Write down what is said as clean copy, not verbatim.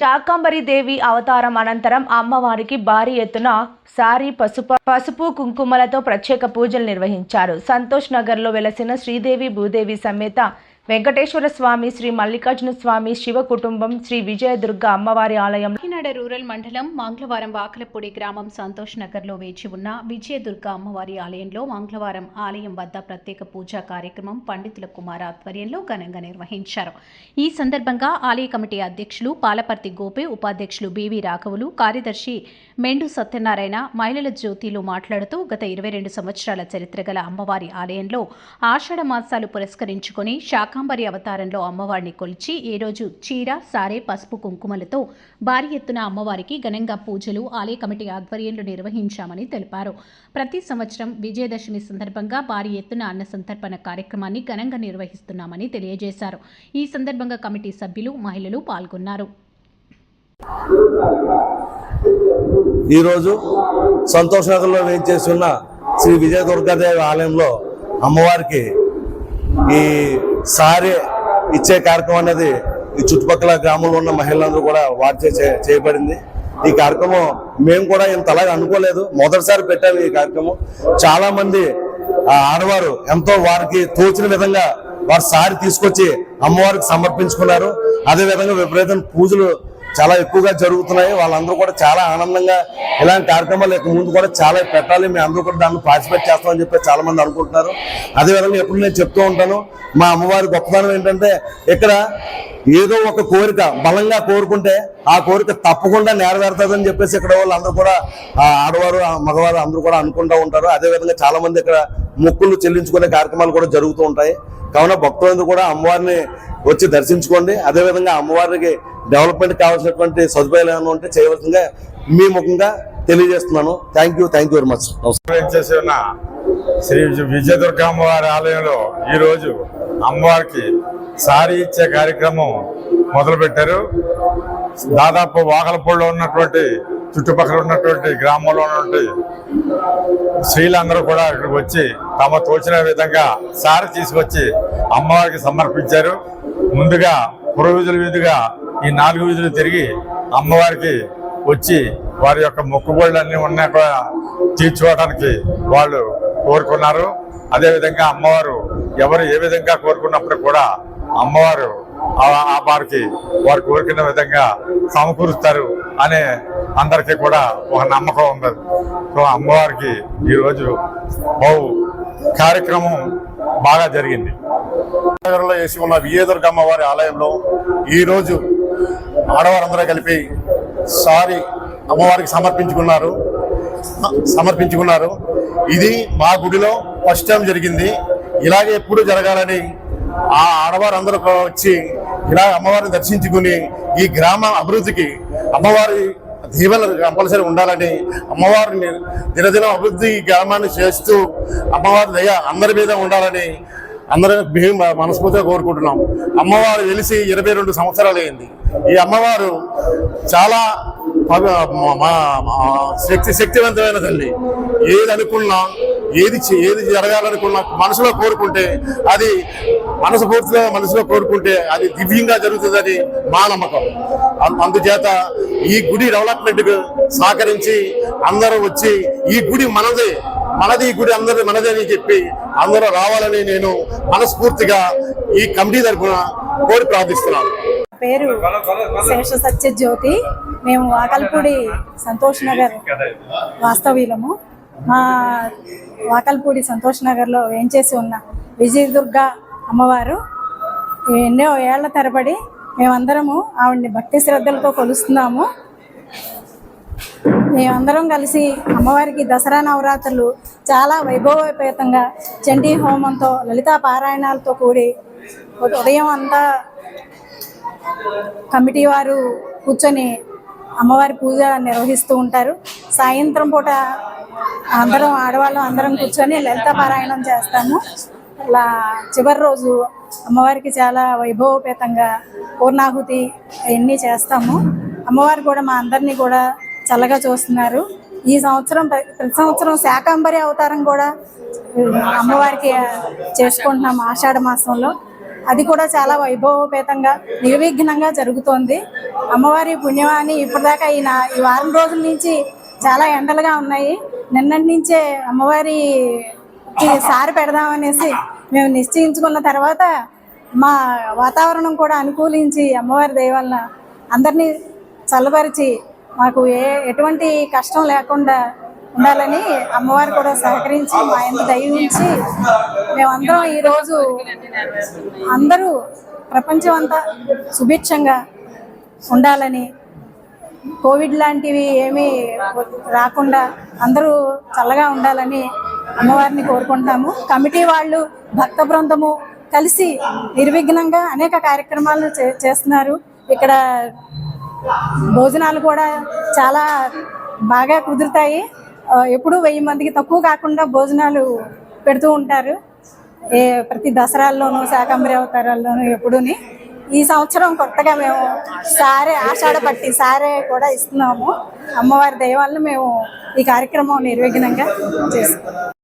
శాకంబరి దేవి అవతారం అనంతరం అమ్మవారికి భారీ ఎత్తున సారీ పసుపు కుంకుమలతో ప్రత్యేక పూజలు నిర్వహించారు. సంతోష్ నగర్లో వెలసిన శ్రీదేవి భూదేవి సమేత వెంకటేశ్వర స్వామి, శ్రీ మల్లికార్జున స్వామి శివ కుటుంబం, శ్రీ విజయదుర్గ అమ్మవారి ఆలయం కాకినాడ రూరల్ మండలం మంగళవారం వాకలపూడి గ్రామం సంతోష్ నగర్లో వేచి ఉన్న విజయదుర్గ అమ్మవారి ఆలయంలో మంగళవారం ఆలయం వద్ద ప్రత్యేక పూజా కార్యక్రమం పండితుల కుమార్ ఆధ్వర్యంలో ఘనంగా నిర్వహించారు. ఈ సందర్భంగా ఆలయ కమిటీ అధ్యక్షులు పాలపర్తి గోపి, ఉపాధ్యక్షులు బివి రాఘవులు, కార్యదర్శి మెండు సత్యనారాయణ, మహిళల జ్యోతిలు మాట్లాడుతూ గత 22 సంవత్సరాల చరిత్ర గల అమ్మవారి ఆలయంలో ఆషాఢ మాసాలు పురస్కరించుకొని శాకంబరి అవతారంలో అమ్మవారిని కొలిచి ఈ రోజు చీర, సారే, పసుపు కుంకుమలతో భారీ ఎత్తున అమ్మవారికి ఘనంగా పూజలు ఆలయ కమిటీ ఆధ్వర్యంలో నిర్వహించామని తెలిపారు. ప్రతి సంవత్సరం విజయదశమి సందర్భంగా భారీ ఎత్తున అన్న సంతర్పణ కార్యక్రమాన్ని ఘనంగా నిర్వహిస్తున్నామని తెలియజేశారు. ఈ సందర్భంగా కమిటీ సభ్యులు, మహిళలు పాల్గొన్నారు. ఈరోజు సంతోష్ నగర్లో వేయించేసి ఉన్న శ్రీ విజయదుర్గాదేవి ఆలయంలో అమ్మవారికి ఈ సారే ఇచ్చే కార్యక్రమం అనేది ఈ చుట్టుపక్కల గ్రామంలో ఉన్న మహిళలందరూ కూడా వాటి చేయబడింది. ఈ కార్యక్రమం మేము కూడా ఇంతలాగా అనుకోలేదు, మొదటిసారి పెట్టాము ఈ కార్యక్రమం. చాలా మంది ఆడవారు ఎంతో వారికి తోచిన విధంగా వారి సారి తీసుకొచ్చి అమ్మవారికి సమర్పించుకున్నారు. అదేవిధంగా విపరీతమైన పూజలు చాలా ఎక్కువగా జరుగుతున్నాయి. వాళ్ళందరూ కూడా చాలా ఆనందంగా ఇలాంటి కార్యక్రమాలు ముందు కూడా చాలా పెట్టాలి, మేము అందరూ కూడా దాన్ని పార్టిసిపేట్ చేస్తామని చెప్పి చాలా మంది అనుకుంటున్నారు. అదేవిధంగా ఎప్పుడు నేను చెప్తూ ఉంటాను, మా అమ్మవారి గొప్పతనం ఏంటంటే ఇక్కడ ఏదో ఒక కోరిక బలంగా కోరుకుంటే ఆ కోరిక తప్పకుండా నెరవేరుతుందని చెప్పేసి ఇక్కడ వాళ్ళందరూ కూడా ఆడవారు, మగవారు అందరూ కూడా అనుకుంటూ ఉంటారు. అదేవిధంగా చాలా మంది ఇక్కడ మొక్కులు చెల్లించుకునే కార్యక్రమాలు కూడా జరుగుతూ ఉంటాయి. కావున భక్తులందరూ కూడా అమ్మవారిని వచ్చి దర్శించుకోండి. అదేవిధంగా అమ్మవారికి డెవలప్మెంట్ కావాల్సినటువంటి సదుపాయాలు ఏమైనా ఉంటే చేయవలసిందిగా మీ ముఖంగా తెలియజేస్తున్నాను. Thank you very much. చేసి ఉన్న శ్రీ విజయదుర్గ అమ్మవారి ఆలయంలో ఈరోజు అమ్మవారికి సారీ ఇచ్చే కార్యక్రమం మొదలుపెట్టారు. దాదాపు వాకలపూడిలో ఉన్నటువంటి చుట్టుపక్కల ఉన్నటువంటి గ్రామంలో ఉన్నటువంటి స్త్రీలందరూ కూడా ఇక్కడికి వచ్చి తమ తోచిన విధంగా సారి తీసుకొచ్చి అమ్మవారికి సమర్పించారు. ముందుగా పురవీధుల వీధిగా ఈ 4 వీధులు తిరిగి అమ్మవారికి వచ్చి వారి యొక్క మొక్కుబడులన్నీ ఉన్నా కూడా తీర్చుకోవడానికి వాళ్ళు కోరుకున్నారు. అదేవిధంగా అమ్మవారు ఎవరు ఏ విధంగా కోరుకున్నప్పుడు కూడా అమ్మవారు వారికి వారు కోరుకున్న విధంగా సమకూరుస్తారు అనే అందరికీ కూడా ఒక నమ్మకం ఉంది. సో అమ్మవారికి ఈరోజు కార్యక్రమం బాగా జరిగింది. నగరంలో వేసి ఉన్న విజయదుర్గ అమ్మవారి ఆలయంలో ఈరోజు ఆడవారందరూ కలిపి సారీ అమ్మవారికి సమర్పించుకున్నారు. ఇది మా గుడిలో ఫస్ట్ టైం జరిగింది. ఇలాగే ఎప్పుడు జరగాలని ఆ ఆడవారందరూ వచ్చి ఇలా అమ్మవారిని దర్శించుకుని ఈ గ్రామ అభివృద్ధికి అమ్మవారి దీవెనలు కంపల్సరీ ఉండాలని, అమ్మవారిని దినదినం అభివృద్ధి గ్రామాన్ని చేస్తూ అమ్మవారి దయ అందరి మీద ఉండాలని అందరూ మేము మనస్ఫూర్తిగా కోరుకుంటున్నాం. అమ్మవారు వెలిసి 22 సంవత్సరాలు అయింది. ఈ అమ్మవారు చాలా శక్తివంతమైన తల్లి. ఏది అనుకున్నా, ఏది జరగాలనుకున్నా మనసులో కోరుకుంటే అది మనసులో కోరుకుంటే అది దివ్యంగా జరుగుతుందని మా నమ్మకం. అందుచేత ఈ గుడి డెవలప్మెంట్కు సహకరించి అందరూ వచ్చి ఈ గుడి మనది ఈ గుడి అందరూ మనదే అని చెప్పి అందరూ రావాలని నేను మనస్ఫూర్తిగా ఈ కమిటీ తరఫున కోరి ప్రార్థిస్తున్నాను. పేరు శేష సత్యజ్యోతి. మేము వాకల్పూడి సంతోష్ నగర్ వాస్తవ్యులము. మా వాకల్పూడి సంతోష్ నగర్లో ఏం చేసి ఉన్న విజయదుర్గ అమ్మవారు ఎన్నో ఏళ్ల తరబడి మేమందరము ఆవిడ్ని భక్తి శ్రద్ధలతో కొలుస్తున్నాము. మేమందరం కలిసి అమ్మవారికి దసరా నవరాత్రులు చాలా వైభవోపేతంగా చండీ హోమంతో, లలితా పారాయణాలతో కూడి ఉదయం అంతా కమిటీ వారు కూర్చొని అమ్మవారి పూజ నిర్వహిస్తూ ఉంటారు. సాయంత్రం పూట అందరం ఆడవాళ్ళం అందరం కూర్చొని లలితా పారాయణం చేస్తాము. అలా చివరి రోజు అమ్మవారికి చాలా వైభవోపేతంగా పూర్ణాహుతి అవన్నీ చేస్తాము. అమ్మవారు కూడా మా అందరినీ కూడా చల్లగా చూస్తున్నారు. ఈ సంవత్సరం ప్రతి సంవత్సరం శాకంబరి అవతారం కూడా అమ్మవారికి చేసుకుంటున్నాము ఆషాఢ మాసంలో. అది కూడా చాలా వైభవపేతంగా నిర్విఘ్నంగా జరుగుతోంది. అమ్మవారి పుణ్యమాని ఇప్పటిదాకా ఈ వారం రోజుల నుంచి చాలా ఎండలుగా ఉన్నాయి. నిన్నటి నుంచే అమ్మవారికి సారి పెడదామనేసి మేము నిశ్చయించుకున్న తర్వాత మా వాతావరణం కూడా అనుకూలించి అమ్మవారి దయ వలన అందరినీ చల్లబరిచి మాకు ఎటువంటి కష్టం లేకుండా ఉండాలని అమ్మవారు కూడా సహకరించి మా ఇంత దయ ఉంచి మేమందరం ఈరోజు అందరూ ప్రపంచం అంతా సుభిక్షంగా ఉండాలని, కోవిడ్ లాంటివి ఏమీ రాకుండా అందరూ చల్లగా ఉండాలని అమ్మవారిని కోరుకుంటాము. కమిటీ వాళ్ళు, భక్త బృందము కలిసి నిర్విఘ్నంగా అనేక కార్యక్రమాలు చేస్తున్నారు. ఇక్కడ భోజనాలు కూడా చాలా బాగా కుదురుతాయి. ఎప్పుడు 1000 మందికి తక్కువ కాకుండా భోజనాలు పెడుతూ ఉంటారు. ప్రతి దసరాల్లోనూ, శాకంబరి అవతారాల్లోనూ ఎప్పుడూని. ఈ సంవత్సరం కొత్తగా మేము ఆషాఢ పట్టి సారే కూడా ఇస్తున్నాము. అమ్మవారి దయ వల్ల మేము ఈ కార్యక్రమం నిర్విఘ్నంగా చేస్తాం.